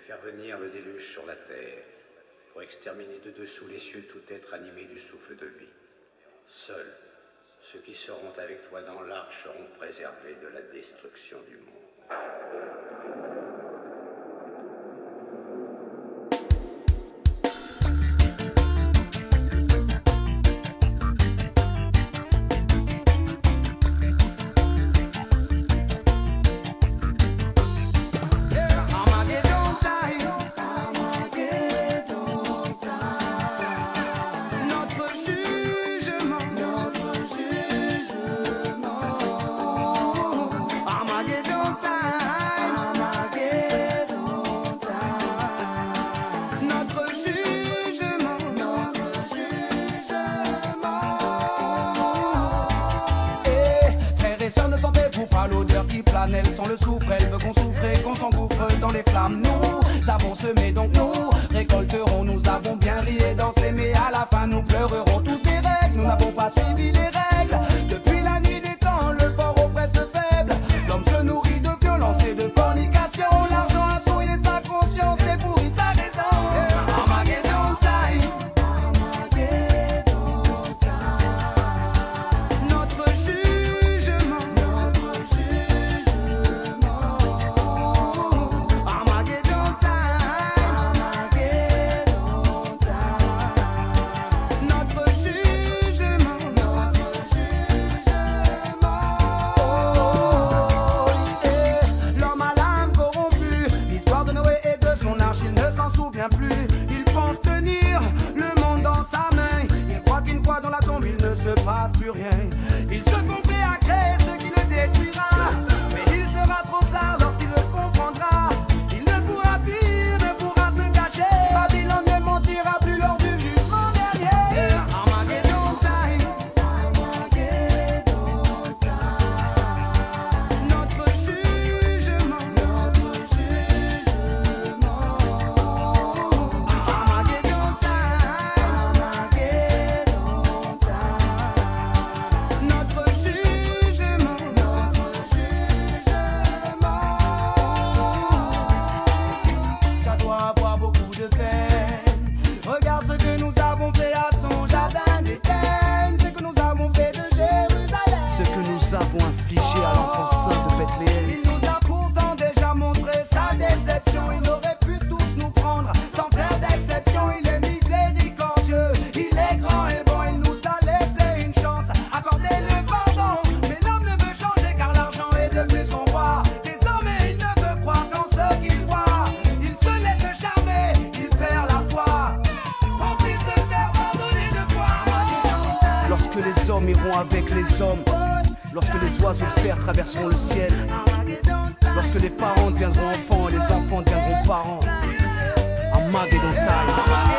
faire venir le déluge sur la terre, pour exterminer de dessous les cieux tout être animé du souffle de vie. Seuls ceux qui seront avec toi dans l'arche seront préservés de la destruction du monde. L'odeur qui plane, elle sent le soufre, elle veut qu'on souffre et qu'on s'engouffre dans les flammes. Nous avons semé, donc nous récolterons. Nous avons bien ri et dansé, mais à la fin nous pleurerons tous des règles. Nous n'avons pas suivi les règles. Depuis la nuit des temps, le fort oppresse le faible. L'homme se nourrit de violence et de fornication. L'argent a souillé sa conscience et pourri sa raison. Armageddon time. Armageddon time. Notre jugement. Plus. Il pense tenir le monde dans sa main. Il croit qu'une fois dans la tombe il ne se passe plus rien. Il se complaît à créer ce qui le détruira, mais il sera trop tard lorsqu'il le comprendra. Il ne pourra fuir, ne pourra se cacher. Babylone ne mentira plus lors du jugement dernier. Armageddon time. Armageddon time. Notre jugement. Affiché à l'enfant saint de Bethléem. Il nous a pourtant déjà montré sa déception. Il aurait pu tous nous prendre sans faire d'exception. Il est miséricordieux, il est grand et bon. Il nous a laissé une chance, accordez-le pardon. Mais l'homme ne veut changer car l'argent est devenu son roi. Désormais il ne veut croire qu'en ce qu'il voit. Il se laisse charmer, il perd la foi. Pense-t-il se faire pardonner de quoi? Lorsque les hommes iront avec les hommes, lorsque les oiseaux de fer traverseront le ciel, lorsque les parents deviendront enfants et les enfants deviendront parents, Armageddon time.